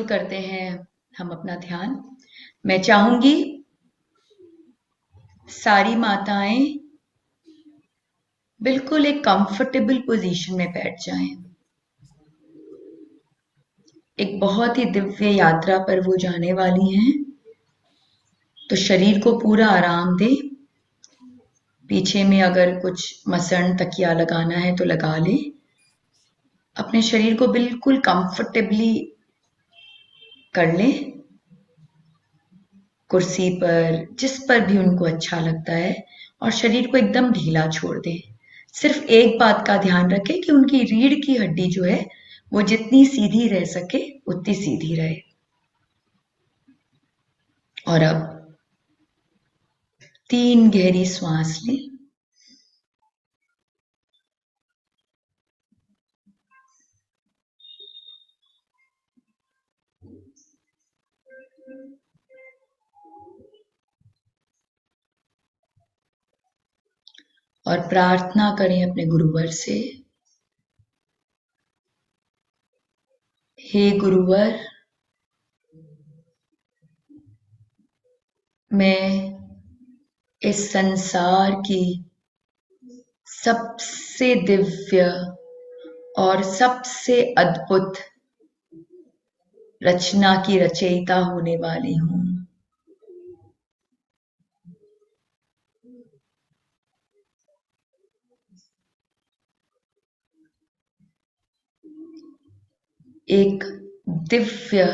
शुरू करते हैं हम अपना ध्यान। मैं चाहूंगी सारी माताएं बिल्कुल एक कंफर्टेबल पोजीशन में बैठ जाएं। एक बहुत ही दिव्य यात्रा पर वो जाने वाली हैं, तो शरीर को पूरा आराम दे। पीछे में अगर कुछ मसण तकिया लगाना है तो लगा ले। अपने शरीर को बिल्कुल कंफर्टेबली कर ले, कुर्सी पर, जिस पर भी उनको अच्छा लगता है, और शरीर को एकदम ढीला छोड़ दे। सिर्फ एक बात का ध्यान रखें कि उनकी रीढ़ की हड्डी जो है वो जितनी सीधी रह सके उतनी सीधी रहे। और अब 3 गहरी श्वास लें। और प्रार्थना करें अपने गुरुवर से, हे गुरुवर, मैं इस संसार की सबसे दिव्य और सबसे अद्भुत रचना की रचयिता होने वाली हूं। एक दिव्य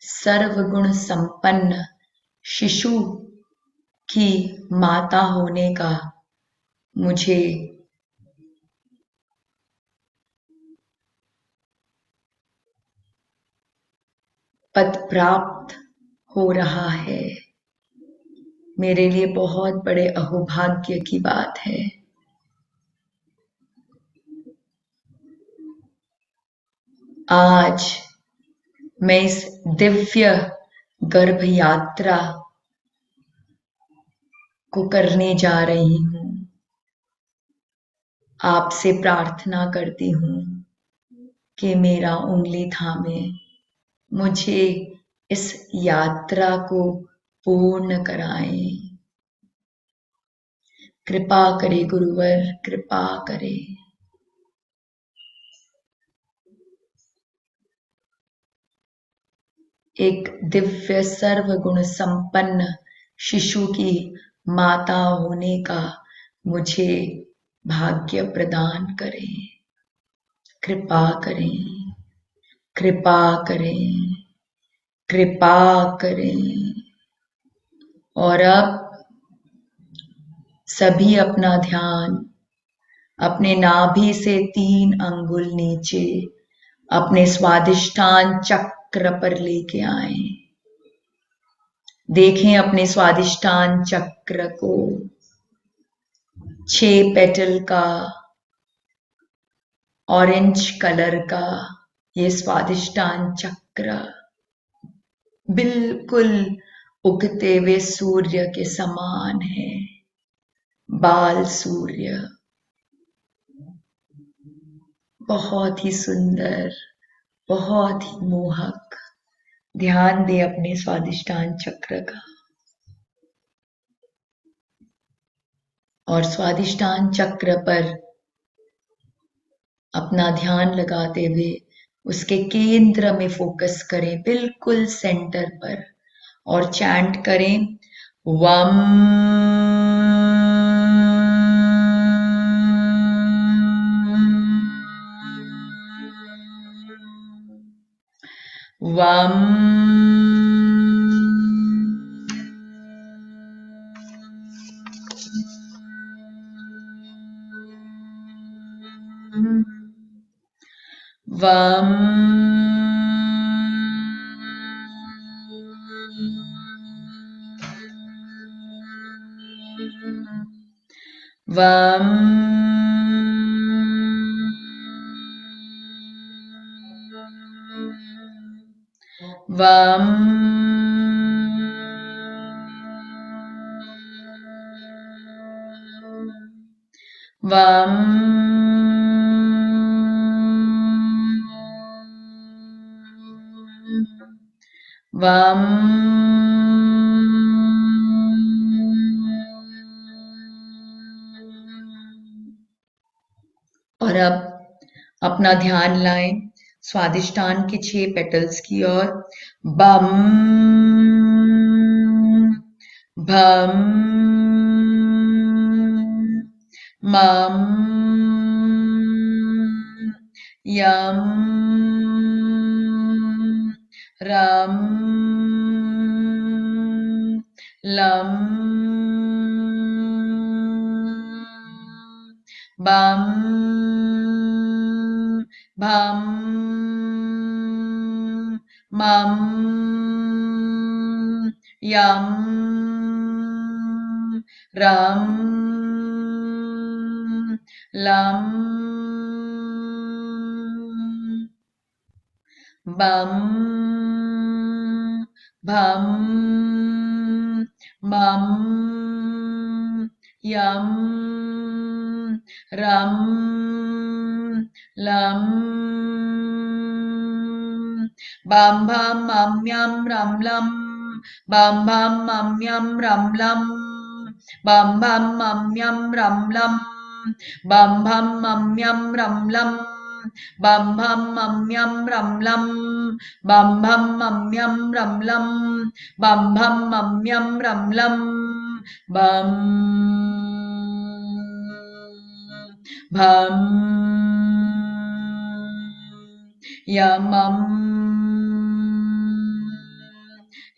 सर्वगुण संपन्न शिशु की माता होने का मुझे पद प्राप्त हो रहा है। मेरे लिए बहुत बड़े अहोभाग्य की बात है। आज मैं इस दिव्य गर्भ यात्रा को करने जा रही हूं। आपसे प्रार्थना करती हूं कि मेरा उंगली थामे मुझे इस यात्रा को पूर्ण कराएं। कृपा करे गुरुवर, कृपा करे। एक दिव्य सर्वगुण संपन्न शिशु की माता होने का मुझे भाग्य प्रदान करें। कृपा करें, कृपा करें, कृपा करें। और अब सभी अपना ध्यान अपने नाभि से 3 अंगुल नीचे अपने स्वादिष्ठान चक्र पर लेके आए। देखें अपने स्वादिष्ठान चक्र को, 6 पेटल का ऑरेंज कलर का ये स्वादिष्ठान चक्र बिल्कुल उगते हुए सूर्य के समान है। बाल सूर्य, बहुत ही सुंदर, बहुत ही मोहक। ध्यान दे अपने स्वादिष्ठान चक्र का। और स्वादिष्ठान चक्र पर अपना ध्यान लगाते हुए उसके केंद्र में फोकस करें, बिल्कुल सेंटर पर, और चैंट करें वम। वम। वम। वम। वम। वम। वम और अब अपना ध्यान लाएं स्वादिष्टान के 6 पेटल्स की ओर। बम भम मम यम रम लं बम भम मम यम रम लं बम भम मम यम रम लं बम भम मम यम रम लं बम भम मम यम रम लं बम भम मम यम रम लं बम भम मम यम रम लं बम भम मम यम रम लं बम भम मम यम रम लं बम भम मम यम रम लं बम भम यमम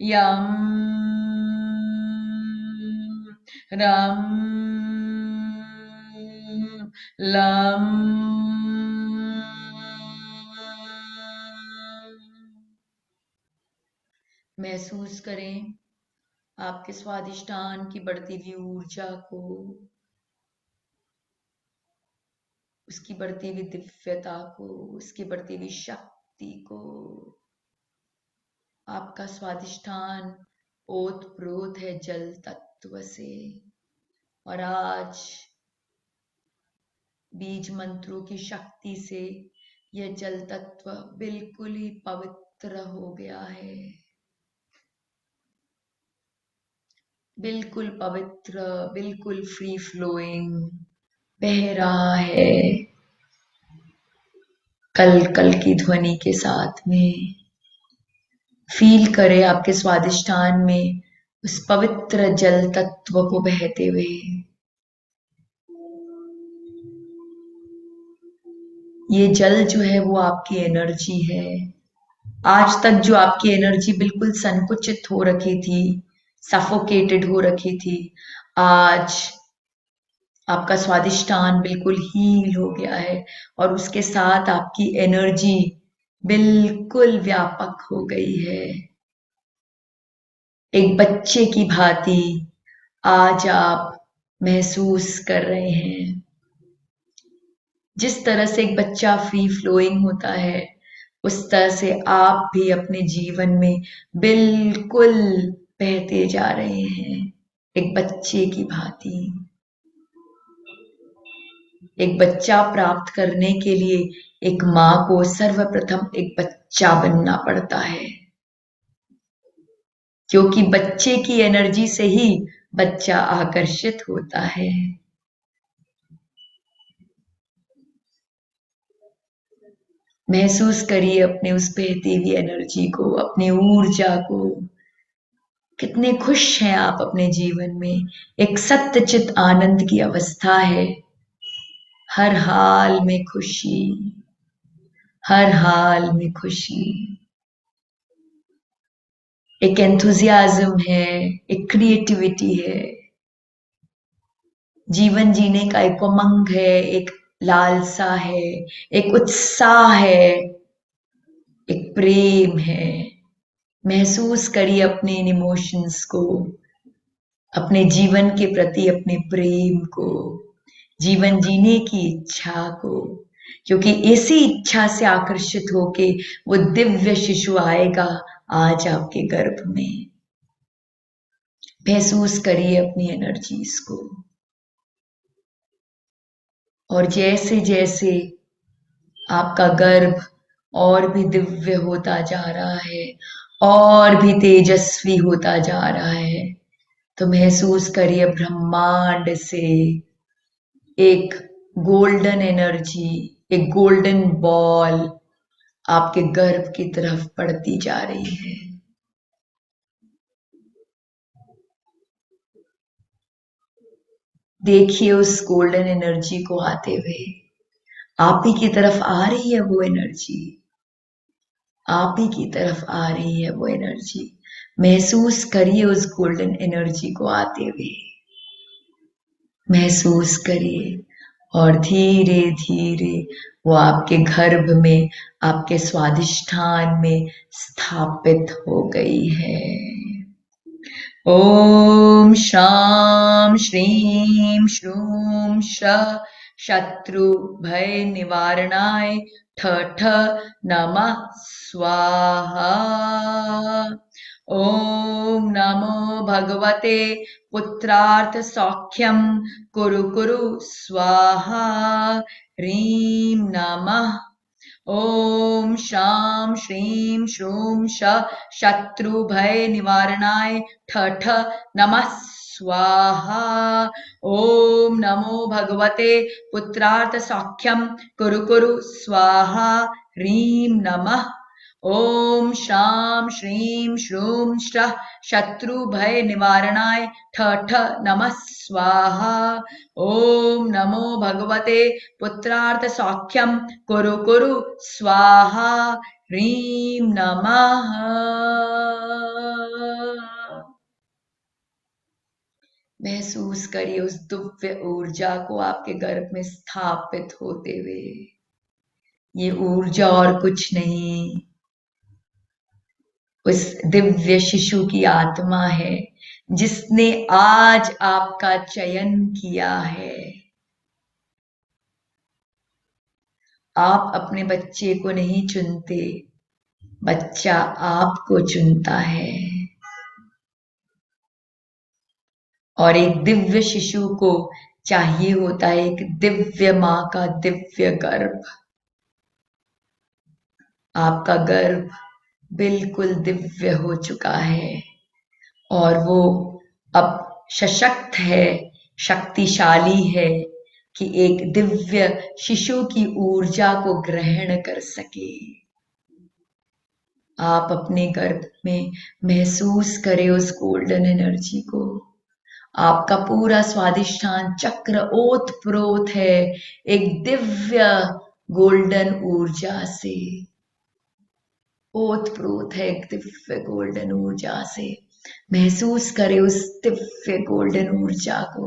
यम रम लं महसूस करें आपके स्वादिष्टान की बढ़ती हुई ऊर्जा को, उसकी बढ़ती हुई दिव्यता को, उसकी बढ़ती हुई शक्ति को। आपका स्वादिष्टान ओतप्रोत है जल तत्व से और आज बीज मंत्रों की शक्ति से यह जल तत्व बिल्कुल ही पवित्र हो गया है, बिल्कुल पवित्र, बिल्कुल फ्री फ्लोइंग बह रहा है कल कल की ध्वनि के साथ में। फील करें आपके स्वादिष्टान में उस पवित्र जल तत्व को बहते हुए। ये जल जो है वो आपकी एनर्जी है। आज तक जो आपकी एनर्जी बिल्कुल संकुचित हो रखी थी, सफोकेटेड हो रखी थी, आज आपका स्वादिष्टान बिल्कुल हील हो गया है और उसके साथ आपकी एनर्जी बिल्कुल व्यापक हो गई है। एक बच्चे की भांति आज आप महसूस कर रहे हैं। जिस तरह से एक बच्चा फ्री फ्लोइंग होता है, उस तरह से आप भी अपने जीवन में बिल्कुल बहते जा रहे हैं, एक बच्चे की भांति। एक बच्चा प्राप्त करने के लिए एक माँ को सर्वप्रथम एक बच्चा बनना पड़ता है, क्योंकि बच्चे की एनर्जी से ही बच्चा आकर्षित होता है। महसूस करिए अपने उस बहती हुई एनर्जी को, अपनी ऊर्जा को। कितने खुश हैं आप अपने जीवन में। एक सत्यचित आनंद की अवस्था है, हर हाल में खुशी, हर हाल में खुशी। एक एंथुजियाज्म है, एक क्रिएटिविटी है, जीवन जीने का एक उमंग है, एक लालसा है, एक उत्साह है, एक प्रेम है। महसूस करिए अपने इन इमोशंस को, अपने जीवन के प्रति अपने प्रेम को, जीवन जीने की इच्छा को, क्योंकि इसी इच्छा से आकर्षित होके वो दिव्य शिशु आएगा आज आपके गर्भ में। महसूस करिए अपनी एनर्जीज को और जैसे जैसे आपका गर्भ और भी दिव्य होता जा रहा है और भी तेजस्वी होता जा रहा है। तो महसूस करिए ब्रह्मांड से एक गोल्डन एनर्जी, एक गोल्डन बॉल आपके गर्भ की तरफ बढ़ती जा रही है। देखिए उस गोल्डन एनर्जी को आते हुए, आप ही की तरफ आ रही है वो एनर्जी, आप ही की तरफ आ रही है वो एनर्जी। महसूस करिए उस गोल्डन एनर्जी को आते हुए, महसूस करिए और धीरे धीरे वो आपके गर्भ में, आपके स्वादिष्ठान में स्थापित हो गई है। ओम शाम श्रीं श्रूं श शत्रु भय निवारणाय ठ ठ नमः स्वाहा। ओम नमो भगवते पुत्रार्थ सौख्यम कुरु कुरु स्वाहा। ह्रीं नमः। ओम शाम श्रीं श्रूं श शत्रु भय निवारणाय ठ ठ नमः स्वाहा। ओम नमो भगवते पुत्रार्थ सौख्यम कुरु कुरु स्वाहा। ह्रीं नमः। ओम शाम श्रीं श्रूं श शत्रु भय निवारणाय ठ ठ नमः स्वाहा। ओम नमो भगवते पुत्रार्थ सौख्यम कुरु कुरु स्वाहा। ह्रीं नमः। महसूस करिए उस दिव्य ऊर्जा को आपके गर्भ में स्थापित होते हुए। ये ऊर्जा और कुछ नहीं, उस दिव्य शिशु की आत्मा है जिसने आज आपका चयन किया है। आप अपने बच्चे को नहीं चुनते, बच्चा आपको चुनता है। और एक दिव्य शिशु को चाहिए होता है एक दिव्य मां का दिव्य गर्भ। आपका गर्भ बिल्कुल दिव्य हो चुका है और वो अब सशक्त है, शक्तिशाली है कि एक दिव्य शिशु की ऊर्जा को ग्रहण कर सके। आप अपने गर्भ में महसूस करें उस गोल्डन एनर्जी को। आपका पूरा स्वादिष्ठान चक्र ओत प्रोत है एक दिव्य गोल्डन ऊर्जा से, ओत प्रोत है एक दिव्य गोल्डन ऊर्जा से। महसूस करें उस दिव्य गोल्डन ऊर्जा को,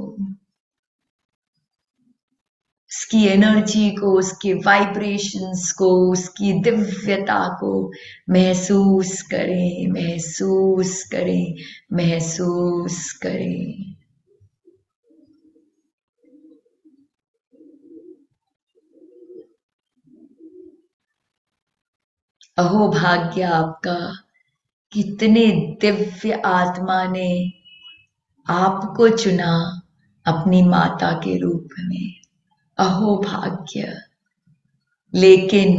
उसकी एनर्जी को, उसके वाइब्रेशंस को, उसकी दिव्यता को महसूस करें, महसूस करें, महसूस करें। अहो भाग्य आपका, कितने दिव्य आत्मा ने आपको चुना अपनी माता के रूप में। अहो भाग्य। लेकिन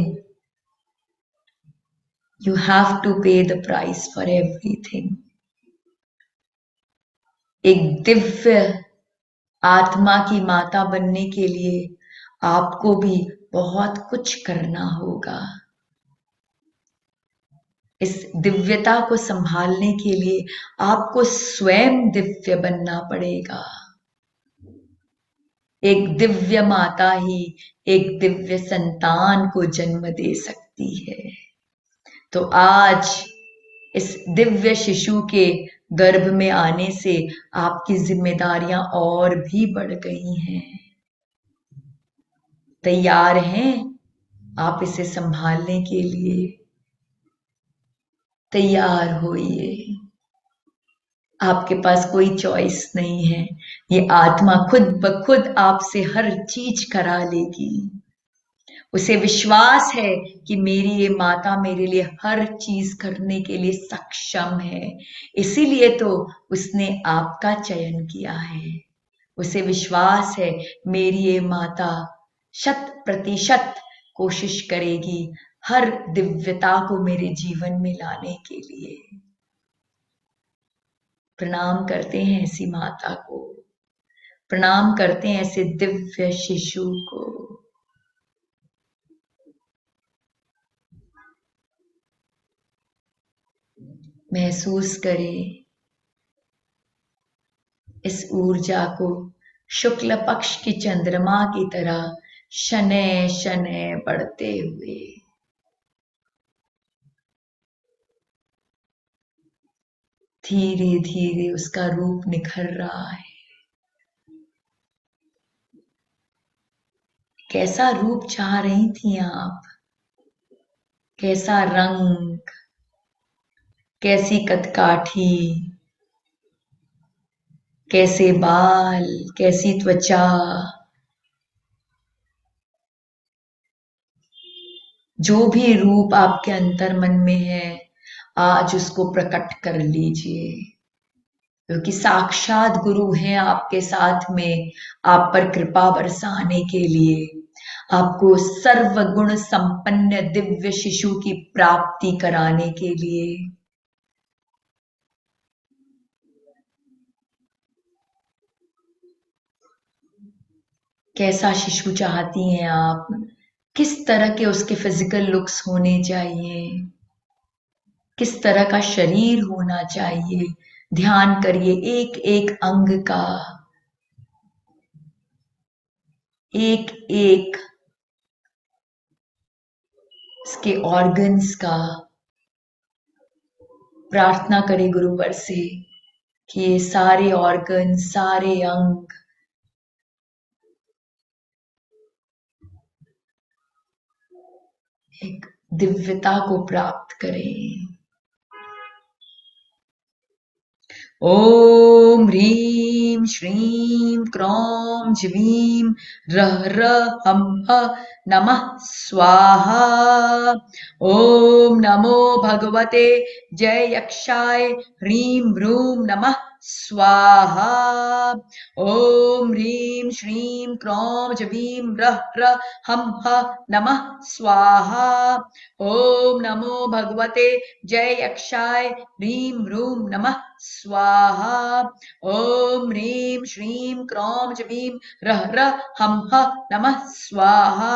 you have to pay the price for everything. एक दिव्य आत्मा की माता बनने के लिए आपको भी बहुत कुछ करना होगा। इस दिव्यता को संभालने के लिए आपको स्वयं दिव्य बनना पड़ेगा। एक दिव्य माता ही एक दिव्य संतान को जन्म दे सकती है। तो आज इस दिव्य शिशु के गर्भ में आने से आपकी जिम्मेदारियां और भी बढ़ गई हैं। तैयार हैं आप इसे संभालने के लिए? तैयार होइए। आपके पास कोई चॉइस नहीं है, ये आत्मा खुद ब खुद आपसे हर चीज करा लेगी। उसे विश्वास है कि मेरी ये माता मेरे लिए हर चीज करने के लिए सक्षम है, इसीलिए तो उसने आपका चयन किया है। उसे विश्वास है मेरी ये माता 100% कोशिश करेगी हर दिव्यता को मेरे जीवन में लाने के लिए। प्रणाम करते हैं ऐसी माता को, प्रणाम करते हैं ऐसे दिव्य शिशु को। महसूस करें इस ऊर्जा को शुक्ल पक्ष की चंद्रमा की तरह शनय शनय बढ़ते हुए। धीरे धीरे उसका रूप निखर रहा है। कैसा रूप चाह रही थी आप? कैसा रंग, कैसी कदकाठी, कैसे बाल, कैसी त्वचा, जो भी रूप आपके अंतर मन में है आज उसको प्रकट कर लीजिए, क्योंकि साक्षात गुरु हैं आपके साथ में, आप पर कृपा बरसाने के लिए, आपको सर्वगुण संपन्न दिव्य शिशु की प्राप्ति कराने के लिए। कैसा शिशु चाहती हैं आप? किस तरह के उसके फिजिकल लुक्स होने चाहिए? किस तरह का शरीर होना चाहिए? ध्यान करिए एक एक अंग का, एक एक इसके ऑर्गन्स का। प्रार्थना करें गुरुवर से कि ये सारे ऑर्गन, सारे अंग एक दिव्यता को प्राप्त करें। ओम ह्रीं श्रीं क्रों ज्वीं रः रः हं हः नमः स्वाहा। ओम नमो भगवते जय यक्षाय ह्रीं भ्रूं नमः स्वाहा। ओम ह्रीं श्रीं क्रों ज्वीं रः रः हं हः नमः स्वाहा। ओम नमो भगवते जय यक्षाय ह्रीं भ्रूं नमः स्वाहा। ओम ह्रीं श्रीं क्रों ज्वीं रः रः हं हः नमः स्वाहा।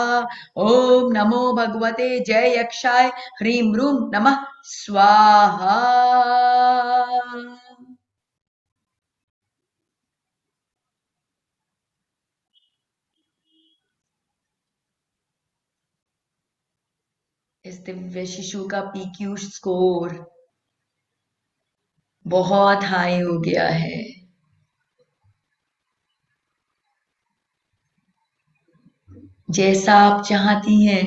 ओम नमो भगवते जय यक्षाय ह्रीं भ्रूं नमः स्वाहा। इस दिव्य शिशु का पीक्यू स्कोर बहुत हाई हो गया है। जैसा आप चाहती हैं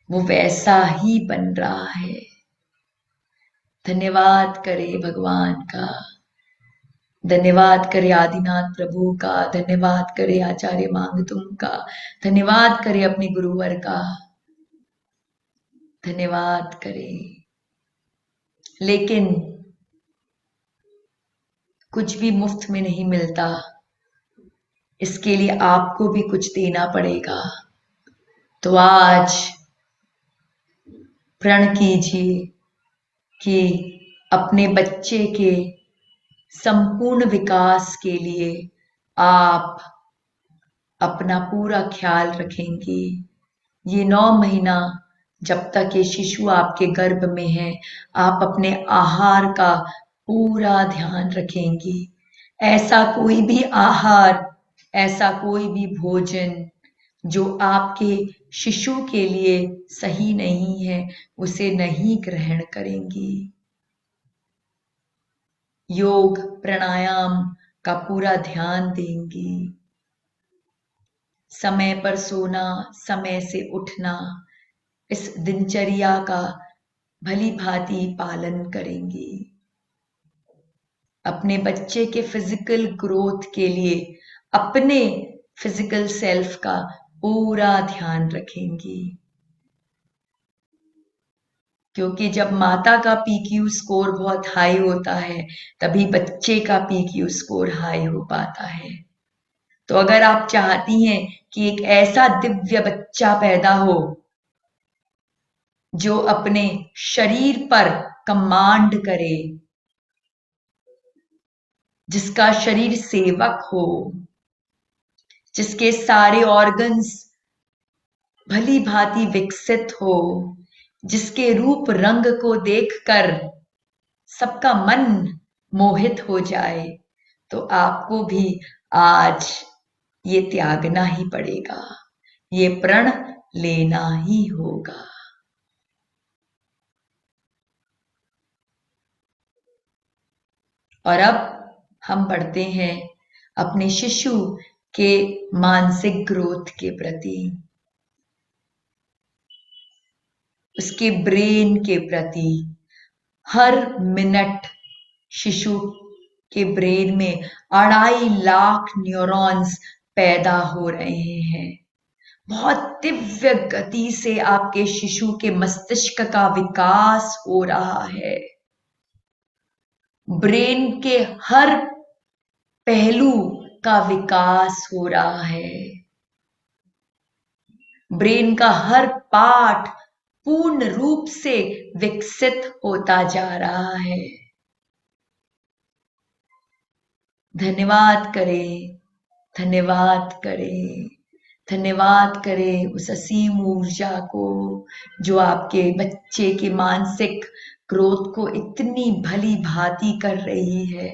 वो वैसा ही बन रहा है। धन्यवाद करें भगवान का, धन्यवाद करें आदिनाथ प्रभु का, धन्यवाद करें आचार्य मांगतुम का, धन्यवाद करें अपने गुरुवर का, धन्यवाद करें। लेकिन कुछ भी मुफ्त में नहीं मिलता, इसके लिए आपको भी कुछ देना पड़ेगा। तो आज प्रण कीजिए कि अपने बच्चे के संपूर्ण विकास के लिए आप अपना पूरा ख्याल रखेंगी। ये 9 महीना जब तक ये शिशु आपके गर्भ में है, आप अपने आहार का पूरा ध्यान रखेंगी। ऐसा कोई भी आहार, ऐसा कोई भी भोजन जो आपके शिशु के लिए सही नहीं है, उसे नहीं ग्रहण करेंगी। योग प्राणायाम का पूरा ध्यान देंगी। समय पर सोना, समय से उठना, इस दिनचर्या का भली भांति पालन करेंगी। अपने बच्चे के फिजिकल ग्रोथ के लिए अपने फिजिकल सेल्फ का पूरा ध्यान रखेंगी, क्योंकि जब माता का पीक्यू स्कोर बहुत हाई होता है तभी बच्चे का पीक्यू स्कोर हाई हो पाता है। तो अगर आप चाहती हैं कि एक ऐसा दिव्य बच्चा पैदा हो जो अपने शरीर पर कमांड करे, जिसका शरीर सेवक हो, जिसके सारे ऑर्गन्स भली भांति विकसित हो, जिसके रूप रंग को देखकर सबका मन मोहित हो जाए, तो आपको भी आज ये त्यागना ही पड़ेगा, ये प्रण लेना ही होगा। और अब हम बढ़ते हैं अपने शिशु के मानसिक ग्रोथ के प्रति, उसके ब्रेन के प्रति। हर मिनट शिशु के ब्रेन में 2.5 लाख न्यूरॉन्स पैदा हो रहे हैं। बहुत तीव्र गति से आपके शिशु के मस्तिष्क का विकास हो रहा है। ब्रेन के हर पहलू का विकास हो रहा है। ब्रेन का हर पार्ट पूर्ण रूप से विकसित होता जा रहा है। धन्यवाद करें, धन्यवाद करें, धन्यवाद करें उस असीम ऊर्जा को जो आपके बच्चे के मानसिक ग्रोथ को इतनी भली भांति कर रही है।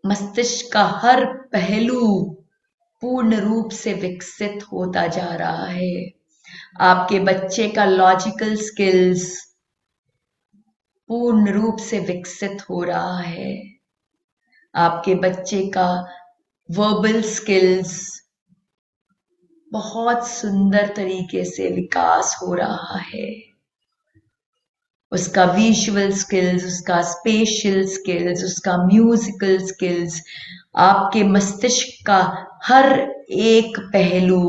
मस्तिष्क का हर पहलू पूर्ण रूप से विकसित होता जा रहा है। आपके बच्चे का लॉजिकल स्किल्स पूर्ण रूप से विकसित हो रहा है। आपके बच्चे का वर्बल स्किल्स बहुत सुंदर तरीके से विकास हो रहा है। उसका विजुअल स्किल्स, उसका स्पेशियल स्किल्स, उसका म्यूजिकल स्किल्स, आपके मस्तिष्क का हर एक पहलू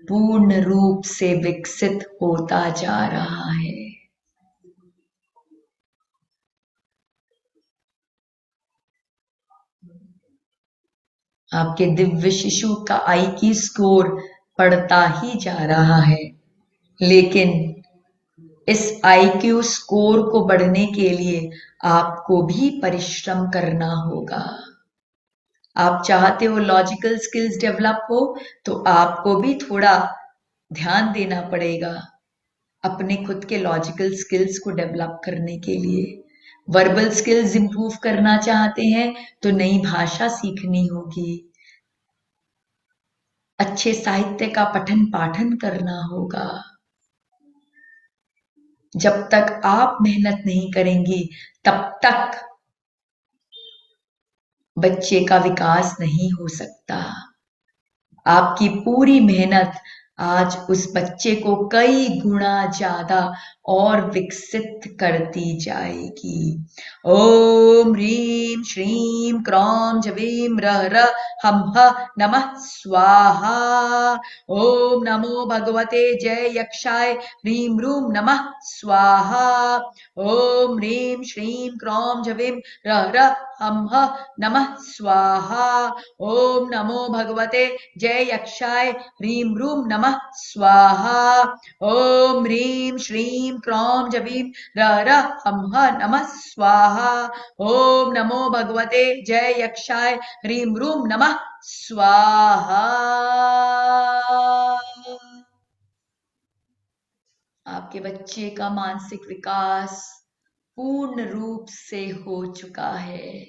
पूर्ण रूप से विकसित होता जा रहा है। आपके दिव्य शिशु का IQ स्कोर बढ़ता ही जा रहा है, लेकिन इस IQ स्कोर को बढ़ने के लिए आपको भी परिश्रम करना होगा। आप चाहते हो लॉजिकल स्किल्स डेवलप हो, तो आपको भी थोड़ा ध्यान देना पड़ेगा अपने खुद के लॉजिकल स्किल्स को डेवलप करने के लिए। वर्बल स्किल्स इंप्रूव करना चाहते हैं तो नई भाषा सीखनी होगी, अच्छे साहित्य का पठन पाठन करना होगा। जब तक आप मेहनत नहीं करेंगी तब तक बच्चे का विकास नहीं हो सकता। आपकी पूरी मेहनत आज उस बच्चे को कई गुना ज्यादा और विकसित करती जाएगी। ओम ह्रीं श्रीं क्रों जवीं र हम ह नमः स्वाहा। ओम नमो भगवते जय यक्षाय ह्रीं ह्रूं नमः स्वाहा। ओम ह्रीं श्रीं क्रों जवीं र हम ह नमः स्वाहा। ओम नमो भगवते जय यक्षाय ह्रीं ह्रूं नमः स्वाहा। ओम ह्रीं श्रीं क्रों जवीं र हम ह नमः स्वाहा। ओम नमो भगवते जय यक्षाय ह्रीं ह्रूं नमः स्वाहा। आपके बच्चे का मानसिक विकास पूर्ण रूप से हो चुका है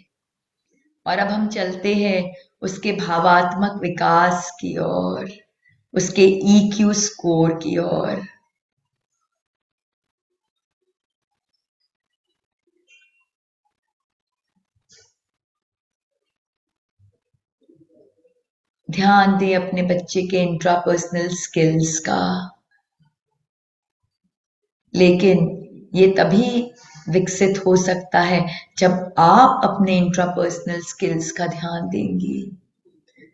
और अब हम चलते हैं उसके भावात्मक विकास की ओर, उसके EQ स्कोर की ओर। ध्यान दें अपने बच्चे के इंट्रापर्सनल स्किल्स का, लेकिन ये तभी विकसित हो सकता है जब आप अपने इंट्रापर्सनल स्किल्स का ध्यान देंगी,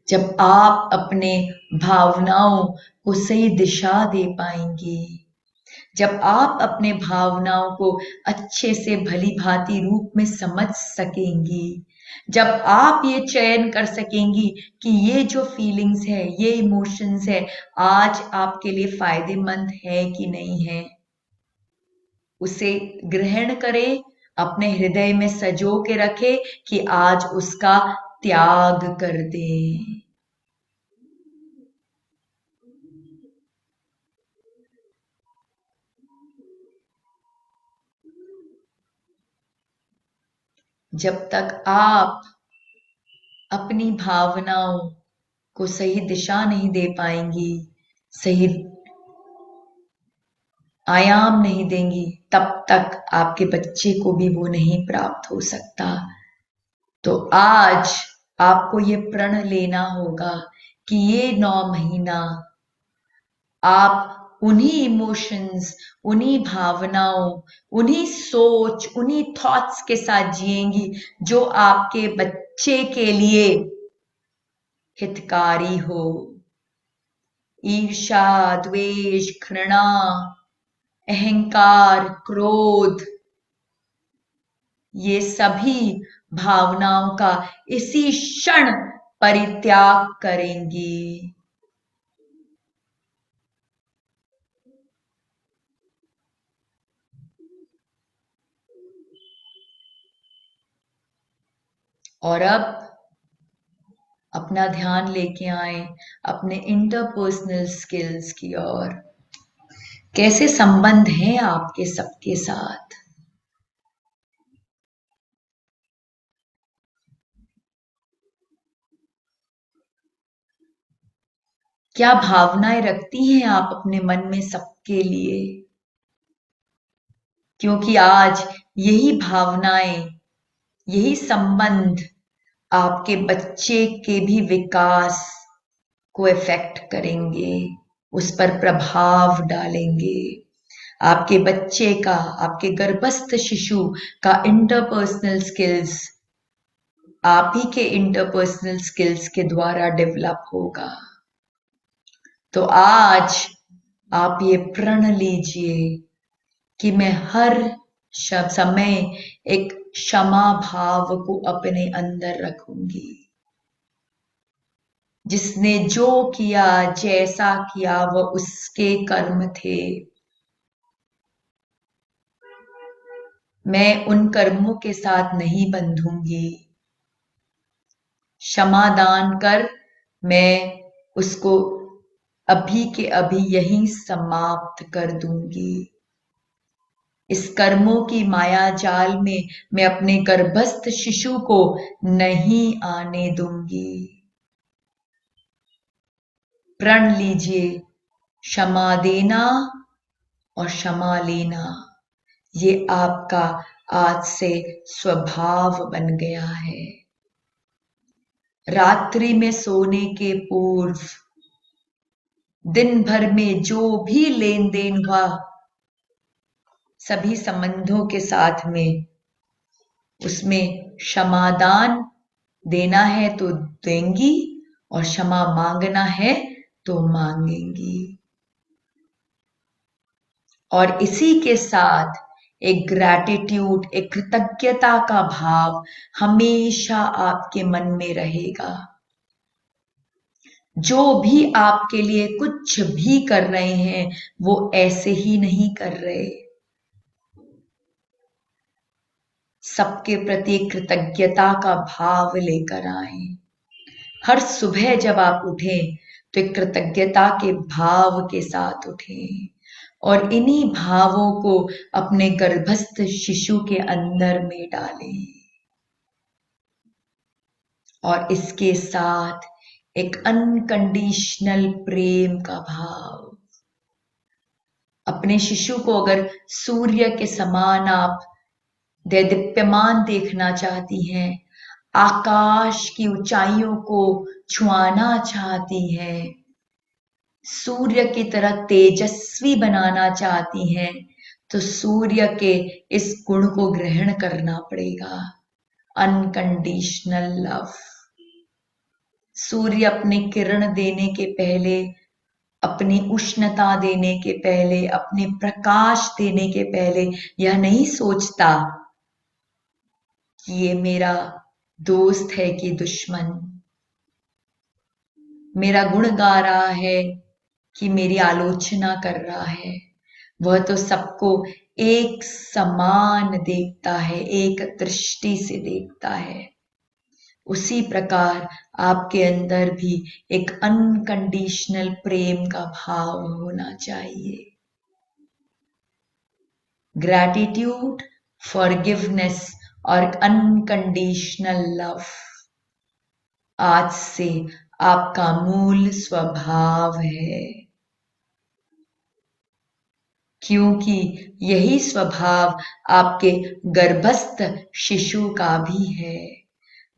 जब आप अपने भावनाओं को सही दिशा दे पाएंगी, जब आप अपने भावनाओं को अच्छे से भली भांति रूप में समझ सकेंगी, जब आप ये चयन कर सकेंगी कि ये जो फीलिंग्स है, ये इमोशंस है, आज आपके लिए फायदेमंद है कि नहीं है, उसे ग्रहण करें, अपने हृदय में सजो के रखे कि आज उसका त्याग कर दें। जब तक आप अपनी भावनाओं को सही दिशा नहीं दे पाएंगी, सही आयाम नहीं देंगी, तब तक आपके बच्चे को भी वो नहीं प्राप्त हो सकता। तो आज आपको ये प्रण लेना होगा कि ये 9 महीना आप उन्हीं इमोशंस, उन्हीं भावनाओं, उन्हीं सोच, उन्हीं थॉट्स के साथ जिएंगी जो आपके बच्चे के लिए हितकारी हो। ईर्ष्या, द्वेष, घृणा, अहंकार, क्रोध, ये सभी भावनाओं का इसी क्षण परित्याग करेंगी। और अब अपना ध्यान लेके आए अपने इंटरपर्सनल स्किल्स की ओर। कैसे संबंध हैं आपके सबके साथ? क्या भावनाएं रखती हैं आप अपने मन में सबके लिए? क्योंकि आज यही भावनाएं, यही संबंध आपके बच्चे के भी विकास को इफेक्ट करेंगे, उस पर प्रभाव डालेंगे। आपके बच्चे का, आपके गर्भस्थ शिशु का इंटरपर्सनल स्किल्स आप ही के इंटरपर्सनल स्किल्स के द्वारा डेवलप होगा। तो आज आप ये प्रण लीजिए कि मैं हर समय एक क्षमा भाव को अपने अंदर रखूंगी। जिसने जो किया, जैसा किया, वह उसके कर्म थे। मैं उन कर्मों के साथ नहीं बंधूंगी। क्षमा दान कर मैं उसको अभी के अभी यहीं समाप्त कर दूंगी। इस कर्मों की माया जाल में मैं अपने गर्भस्थ शिशु को नहीं आने दूंगी। प्रण लीजिए, क्षमा देना और क्षमा लेना ये आपका आज से स्वभाव बन गया है। रात्रि में सोने के पूर्व दिन भर में जो भी लेन देन हुआ, सभी संबंधों के साथ में, उसमें क्षमादान देना है तो देंगी और क्षमा मांगना है तो मांगेंगी। और इसी के साथ एक ग्रैटिट्यूड, एक कृतज्ञता का भाव हमेशा आपके मन में रहेगा। जो भी आपके लिए कुछ भी कर रहे हैं वो ऐसे ही नहीं कर रहे। सबके प्रति कृतज्ञता का भाव लेकर आए। हर सुबह जब आप उठें तो एक कृतज्ञता के भाव के साथ उठें और इन्हीं भावों को अपने गर्भस्थ शिशु के अंदर में डालें। और इसके साथ एक अनकंडीशनल प्रेम का भाव। अपने शिशु को अगर सूर्य के समान आप देदीप्यमान देखना चाहती हैं, आकाश की ऊंचाइयों को छुआना चाहती हैं, सूर्य की तरह तेजस्वी बनाना चाहती हैं, तो सूर्य के इस गुण को ग्रहण करना पड़ेगा, अनकंडीशनल लव। सूर्य अपनी किरण देने के पहले, अपनी उष्णता देने के पहले, अपने प्रकाश देने के पहले यह नहीं सोचता कि ये मेरा दोस्त है कि दुश्मन, मेरा गुण गा रहा है कि मेरी आलोचना कर रहा है। वह तो सबको एक समान देखता है, एक दृष्टि से देखता है। उसी प्रकार आपके अंदर भी एक अनकंडीशनल प्रेम का भाव होना चाहिए। ग्रैटिट्यूड, फॉरगिवनेस और अनकंडीशनल लव आज से आपका मूल स्वभाव है, क्योंकि यही स्वभाव आपके गर्भस्थ शिशु का भी है।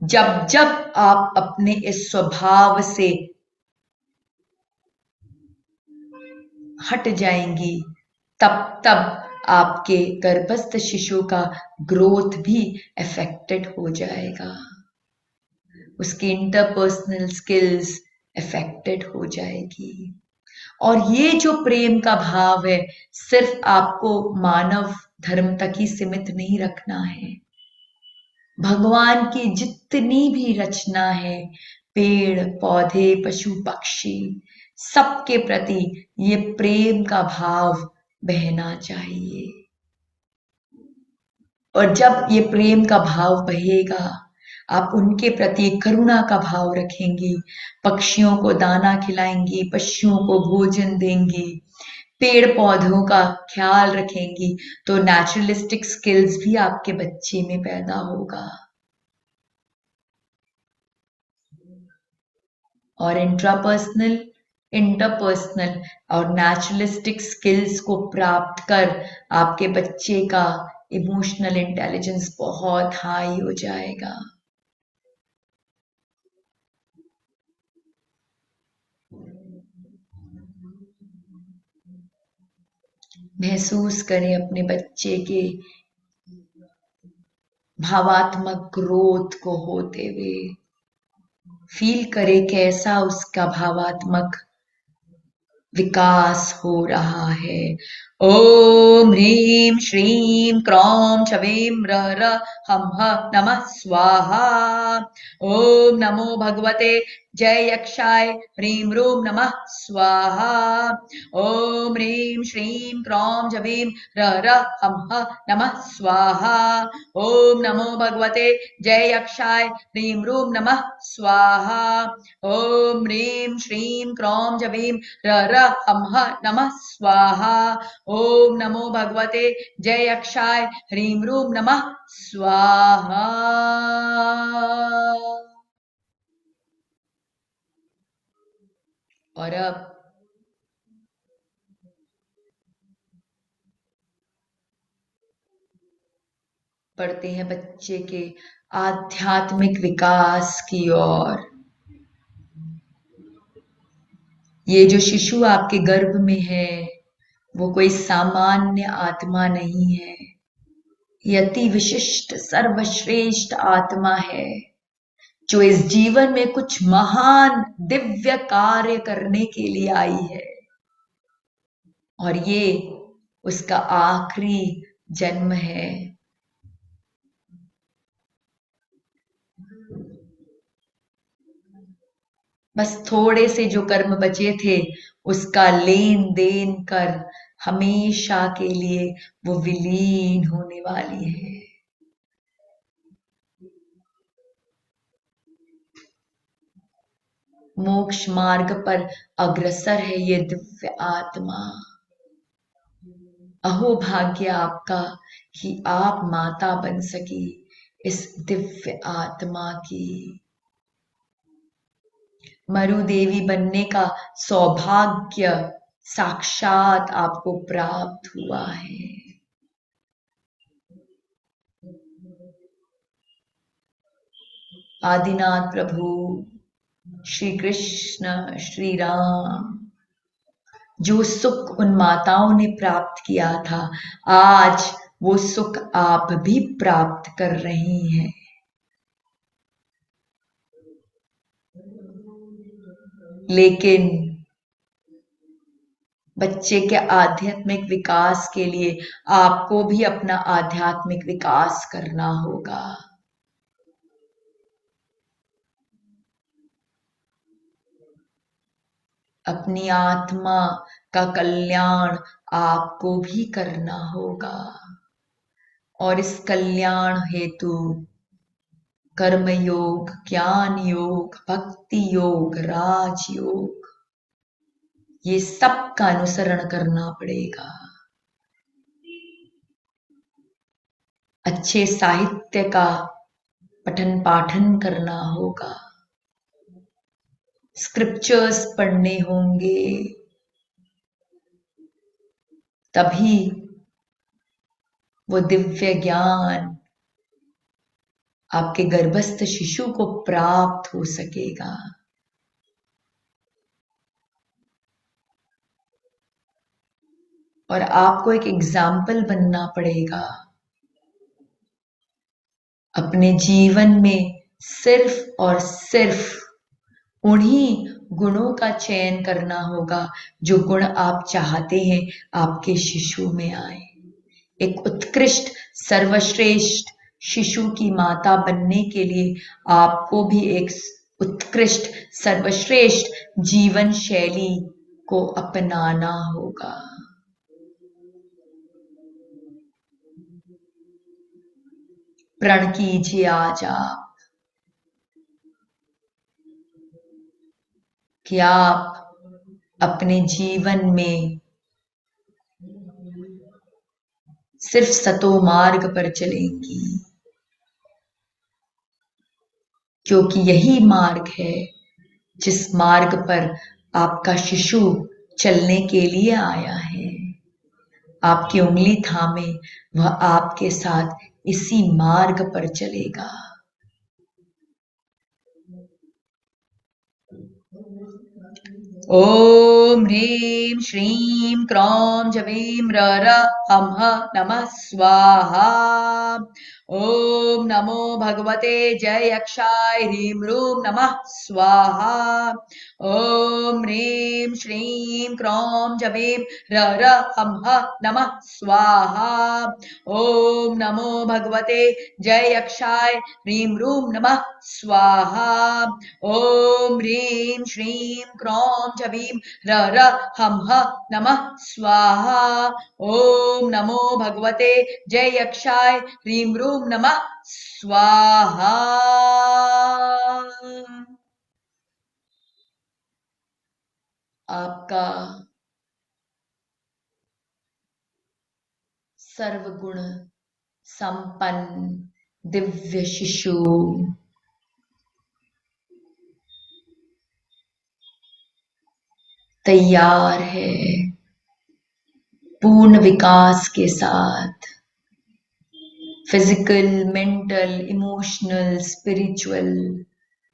जब जब आप अपने इस स्वभाव से हट जाएंगी, तब तब आपके गर्भस्थ शिशु का ग्रोथ भी अफेक्टेड हो जाएगा, उसकी इंटरपर्सनल स्किल्स अफेक्टेड हो जाएगी। और ये जो प्रेम का भाव है, सिर्फ आपको मानव धर्म तक ही सीमित नहीं रखना है। भगवान की जितनी भी रचना है, पेड़ पौधे पशु पक्षी, सबके प्रति ये प्रेम का भाव बहना चाहिए। और जब ये प्रेम का भाव बहेगा, आप उनके प्रति करुणा का भाव रखेंगी, पक्षियों को दाना खिलाएंगी, पशुओं को भोजन देंगी, पेड़ पौधों का ख्याल रखेंगी, तो नेचुरलिस्टिक स्किल्स भी आपके बच्चे में पैदा होगा। और इंटरपर्सनल और नेचुरलिस्टिक स्किल्स को प्राप्त कर आपके बच्चे का इमोशनल इंटेलिजेंस बहुत हाई हो जाएगा। महसूस करें अपने बच्चे के भावात्मक ग्रोथ को होते हुए, फील करें कैसा उसका भावात्मक विकास हो रहा है। ओम ह्रीं श्रीं क्रौं छवीं र हम ह नमः स्वाहा। ओम नमो भगवते जय यक्षाय ह्रीं रूं नमः स्वाहा। ओम ह्रीं श्रीं क्रौं छवीं र हम ह नमः स्वाहा। ओम नमो भगवते जय यक्षाय ह्रीं रूं नमः स्वाहा। ओम ह्रीं श्रीं क्रौं छवीं र हम ह नमः स्वाहा। ओम नमो भगवते जय यक्षाय ह्रीं रूं नमः स्वाहा। और अब बढ़ते हैं बच्चे के आध्यात्मिक विकास की ओर। ये जो शिशु आपके गर्भ में है, वो कोई सामान्य आत्मा नहीं है, ये अति विशिष्ट सर्वश्रेष्ठ आत्मा है, जो इस जीवन में कुछ महान दिव्य कार्य करने के लिए आई है। और ये उसका आखिरी जन्म है। बस थोड़े से जो कर्म बचे थे, उसका लेन देन कर हमेशा के लिए वो विलीन होने वाली है। मोक्ष मार्ग पर अग्रसर है ये दिव्य आत्मा। अहो भाग्य आपका कि आप माता बन सकी इस दिव्य आत्मा की। मरु देवी बनने का सौभाग्य साक्षात आपको प्राप्त हुआ है। आदिनाथ प्रभु श्री कृष्ण श्री राम, जो सुख उन माताओं ने प्राप्त किया था, आज वो सुख आप भी प्राप्त कर रही हैं। लेकिन बच्चे के आध्यात्मिक विकास के लिए आपको भी अपना आध्यात्मिक विकास करना होगा। अपनी आत्मा का कल्याण आपको भी करना होगा और इस कल्याण हेतु कर्म योग, ज्ञान योग, भक्ति योग, राजयोग, ये सब का अनुसरण करना पड़ेगा। अच्छे साहित्य का पठन पाठन करना होगा, स्क्रिप्चर्स पढ़ने होंगे, तभी वो दिव्य ज्ञान आपके गर्भस्थ शिशु को प्राप्त हो सकेगा। और आपको एक एग्जाम्पल बनना पड़ेगा। अपने जीवन में सिर्फ और सिर्फ उन्हीं गुणों का चयन करना होगा जो गुण आप चाहते हैं आपके शिशु में आए। एक उत्कृष्ट सर्वश्रेष्ठ शिशु की माता बनने के लिए आपको भी एक उत्कृष्ट सर्वश्रेष्ठ जीवन शैली को अपनाना होगा। प्रण कीजिए आज आप कि आप अपने जीवन में सिर्फ सतो मार्ग पर चलेंगी, क्योंकि यही मार्ग है जिस मार्ग पर आपका शिशु चलने के लिए आया है। आपकी उंगली थामे वह आपके साथ इसी मार्ग पर चलेगा। ओम ह्रीं श्रीं क्रों जवीं र हम नमः स्वाहा। ओम नमो भगवते जय यक्षाय ह्रीं रूं नमः स्वाहा। ओम ह्रीं श्रीं क्रों जवीं र हम नमः स्वाहा। ओम नमो भगवते जय यक्षाय ह्रीं रूं नमः स्वाहा। ओम ह्रीं श्रीं क्रों जवीं र हम नमः स्वाहा। ओम नमो भगवते जय यक्षाय ह्रीं रूं नमः स्वाहा। आपका सर्वगुण संपन्न दिव्य शिशु तैयार है पूर्ण विकास के साथ, फिजिकल, मेंटल, इमोशनल, स्पिरिचुअल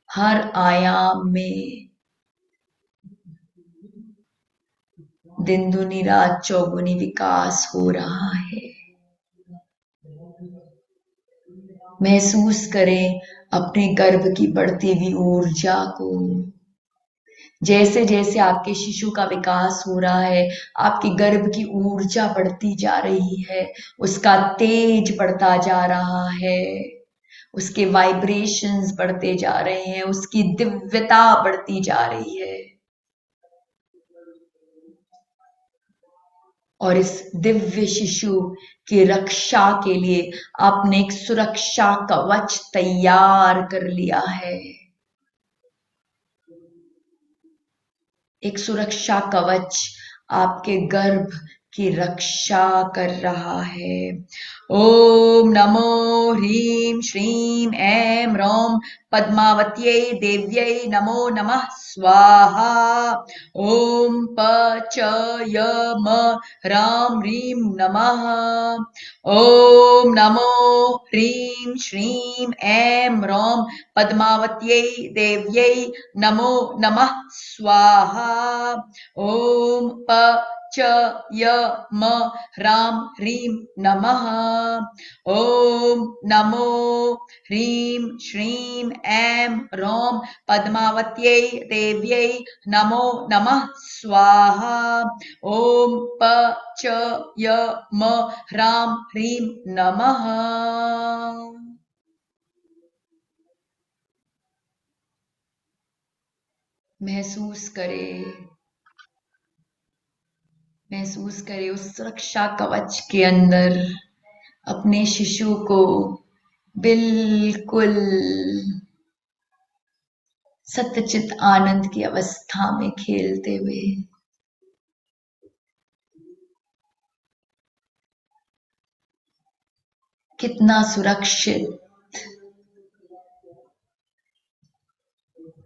हर आयाम में दिन दुनी रात चौगुनी विकास हो रहा है। महसूस करें अपने गर्भ की बढ़ती हुई ऊर्जा को। जैसे जैसे आपके शिशु का विकास हो रहा है, आपके गर्भ की ऊर्जा बढ़ती जा रही है, उसका तेज बढ़ता जा रहा है, उसके वाइब्रेशंस बढ़ते जा रहे हैं, उसकी दिव्यता बढ़ती जा रही है। और इस दिव्य शिशु की रक्षा के लिए आपने एक सुरक्षा कवच तैयार कर लिया है। एक सुरक्षा कवच आपके गर्भ की रक्षा कर रहा है। ओम नमो ह्रीं श्रीं ऐं रौं पद्मावत्यै देव्यै नमो नमः स्वाहा। ओम प च य म ह्रां ह्रीं नमः। ओम नमो ह्रीं श्रीं ऐं रौं पद्मावत्यै देव्यै नमो नमः स्वाहा। ओम प च य म ह्रां ह्रीं नमः। ओम नमो ह्रीं श्रीं ऐं रौं पद्मावत्यै देव्यै नमो नमः स्वाहा। ओम प च य म ह्रां ह्रीं नमः। महसूस करें महसूस करे उस सुरक्षा कवच के अंदर अपने शिशु को बिल्कुल सत्यचित आनंद की अवस्था में खेलते हुए। कितना सुरक्षित,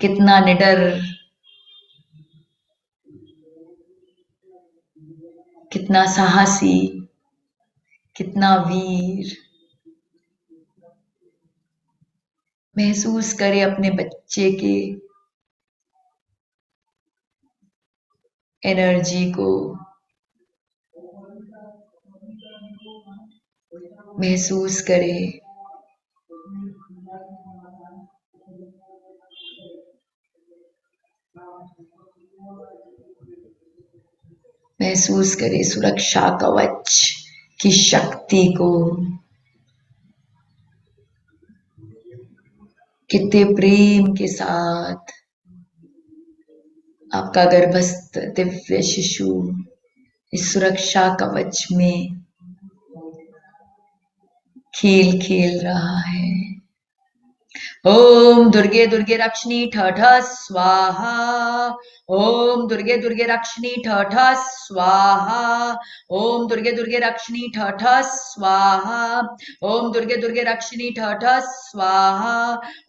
कितना निडर, कितना साहसी, कितना वीर। महसूस करे अपने बच्चे के एनर्जी को, महसूस करे महसूस करे सुरक्षा कवच की शक्ति को। कितने प्रेम के साथ आपका गर्भस्थ दिव्य शिशु इस सुरक्षा कवच में खेल खेल रहा है। ओम दुर्गे दुर्गे रक्षिणी ठठ स्वाहा। ओम दुर्गे दुर्गे रक्षिणी ठठ स्वाहा। ओम दुर्गे दुर्गे रक्षिणी ठठ स्वाहा। ओम दुर्गे दुर्गे रक्षिणी ठठ स्वाहा।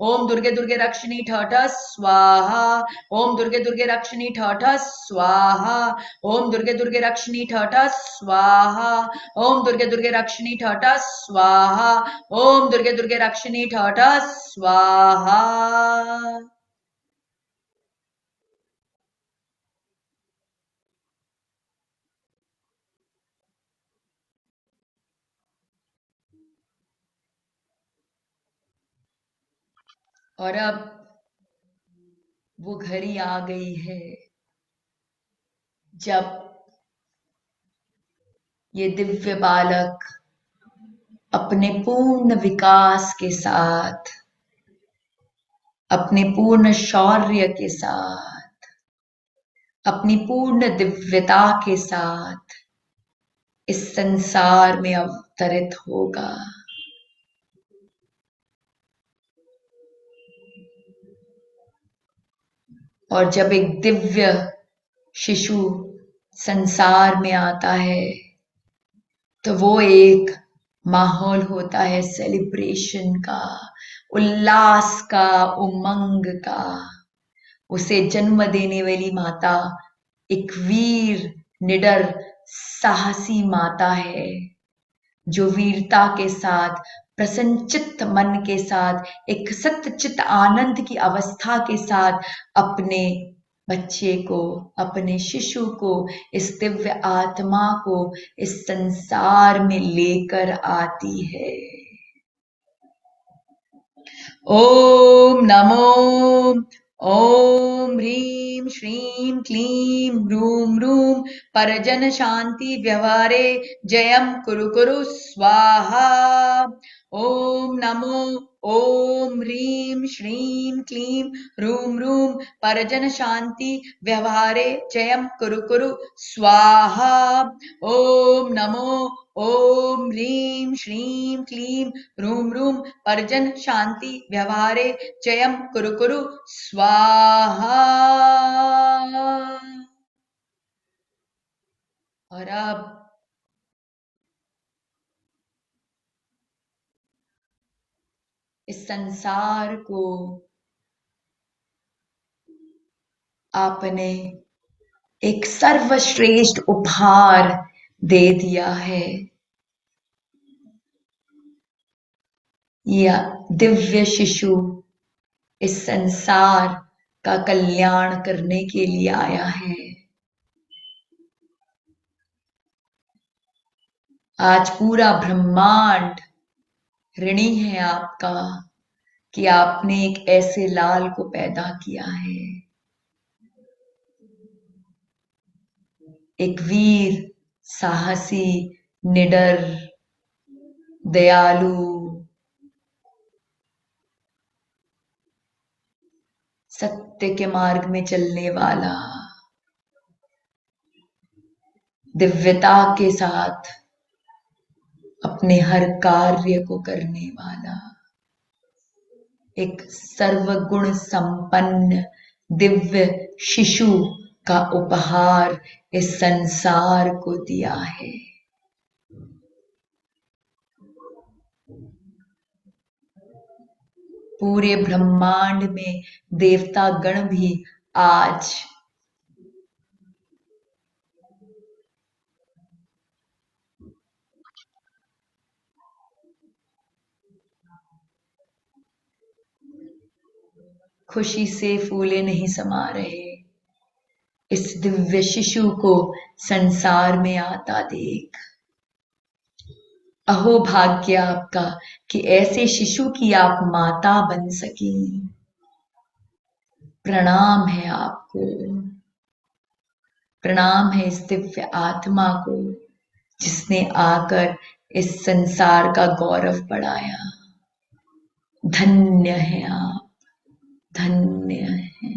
ओम दुर्गे दुर्गे रक्षिणी ठठ स्वाहा। ओम दुर्गे दुर्गे रक्षिणी ठठ स्वाहा। ओम दुर्गे दुर्गे रक्षिणी ठठ स्वाहा। ओम दुर्गे दुर्गे रक्षिणी ठठ स्वाहा। ओम दुर्गे दुर्गे रक्षिणी ठठ स्वाहा। और अब वो घड़ी आ गई है जब ये दिव्य बालक अपने पूर्ण विकास के साथ, अपने पूर्ण शौर्य के साथ, अपनी पूर्ण दिव्यता के साथ इस संसार में अवतरित होगा। और जब एक दिव्य शिशु संसार में आता है तो वो एक माहौल होता है सेलिब्रेशन का, उल्लास का, उमंग का। उसे जन्म देने वाली माता एक वीर, निडर, साहसी माता है जो वीरता के साथ, प्रसन्नचित्त मन के साथ, एक सत्यचित आनंद की अवस्था के साथ अपने बच्चे को, अपने शिशु को, इस दिव्य आत्मा को इस संसार में लेकर आती है। ओम नमो ओम ह्रीं श्रीं क्लीं रूं रूं परजन शांति व्यवहारे जयम कुरु कुरु स्वाहा। ओम नमो ओम ह्रीं श्रीं क्लीं रूं रूं परजन शांति व्यवहारे जयम कुरु कुरु स्वाहा। ओम नमो ओम ह्रीं श्रीं क्लीं रूं रूं परजन शांति व्यवहारे जयम कुरु कुरु स्वाहा। और अब इस संसार को आपने एक सर्वश्रेष्ठ उपहार दे दिया है। यह दिव्य शिशु इस संसार का कल्याण करने के लिए आया है। आज पूरा ब्रह्मांड ऋणी है आपका कि आपने एक ऐसे लाल को पैदा किया है। एक वीर, साहसी, निडर, दयालु, सत्य के मार्ग में चलने वाला, दिव्यता के साथ अपने हर कार्य को करने वाला एक सर्वगुण संपन्न दिव्य शिशु का उपहार इस संसार को दिया है। पूरे ब्रह्मांड में देवता गण भी आज खुशी से फूले नहीं समा रहे इस दिव्य शिशु को संसार में आता देख। अहो भाग्य आपका कि ऐसे शिशु की आप माता बन सकी। प्रणाम है आपको, प्रणाम है इस दिव्य आत्मा को जिसने आकर इस संसार का गौरव बढ़ाया। धन्य है आप, धन्य है।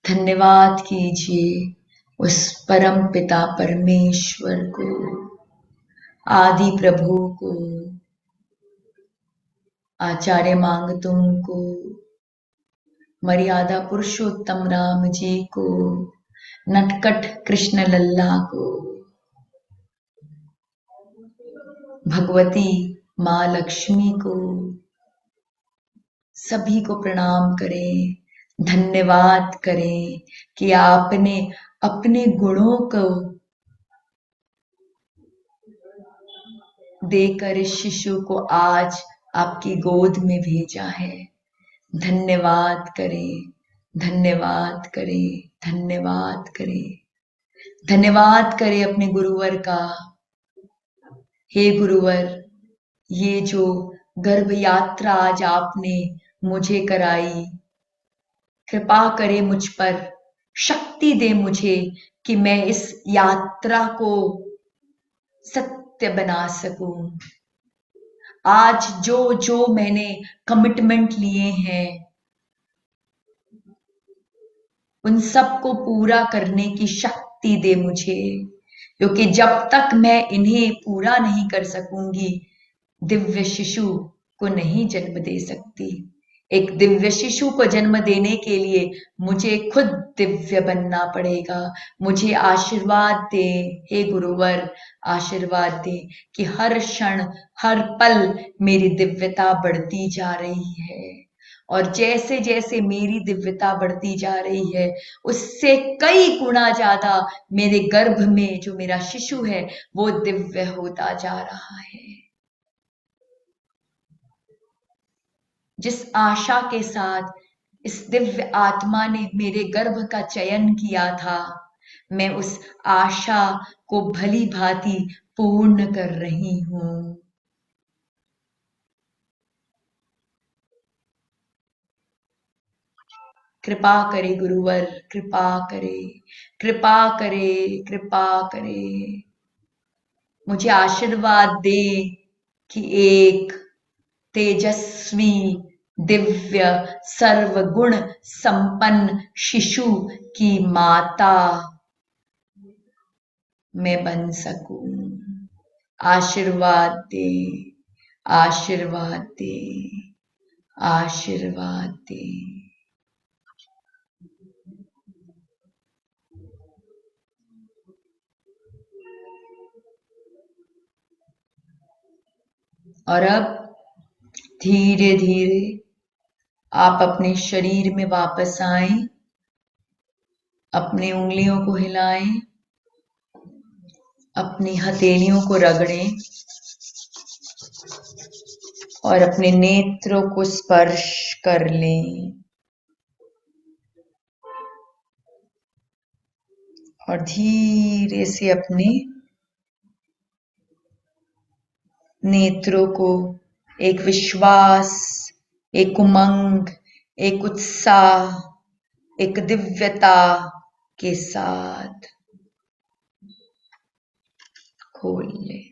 धन्यवाद कीजिए उस परम पिता परमेश्वर को, आदि प्रभु को, आचार्य मांगतुम को, मर्यादा पुरुषोत्तम राम जी को, नटखट कृष्ण लल्ला को, भगवती माँ लक्ष्मी को, सभी को प्रणाम करें, धन्यवाद करें कि आपने अपने गुणों को देकर इस शिशु को आज आपकी गोद में भेजा है। धन्यवाद करें, धन्यवाद करें, धन्यवाद करें, धन्यवाद करें अपने गुरुवर का। हे गुरुवर, ये जो गर्भ यात्रा आज आपने मुझे कराई, कृपा करे मुझ पर, शक्ति दे मुझे कि मैं इस यात्रा को सत्य बना सकूं। आज जो जो मैंने कमिटमेंट लिए हैं उन सबको पूरा करने की शक्ति दे मुझे, क्योंकि जब तक मैं इन्हें पूरा नहीं कर सकूंगी दिव्य शिशु को नहीं जन्म दे सकती। एक दिव्य शिशु को जन्म देने के लिए मुझे खुद दिव्य बनना पड़ेगा। मुझे आशीर्वाद दे हे गुरुवर, आशीर्वाद दे कि हर क्षण हर पल मेरी दिव्यता बढ़ती जा रही है, और जैसे जैसे मेरी दिव्यता बढ़ती जा रही है उससे कई गुना ज्यादा मेरे गर्भ में जो मेरा शिशु है वो दिव्य होता जा रहा है। जिस आशा के साथ इस दिव्य आत्मा ने मेरे गर्भ का चयन किया था, मैं उस आशा को भली भांति पूर्ण कर रही हूं। कृपा करे गुरुवर, कृपा करे, कृपा करे, कृपा करे। मुझे आशीर्वाद दे कि एक तेजस्वी दिव्य सर्वगुण संपन्न शिशु की माता मैं बन सकूं। आशीर्वाद दे, आशीर्वाद दे, आशीर्वाद दे। और अब धीरे धीरे आप अपने शरीर में वापस आएं, अपनी उंगलियों को हिलाएं, अपनी हथेलियों को रगड़ें और अपने नेत्रों को स्पर्श कर लें और धीरे से अपने नेत्रों को एक विश्वास, एक उमंग, एक उत्साह, एक दिव्यता के साथ खोल ले।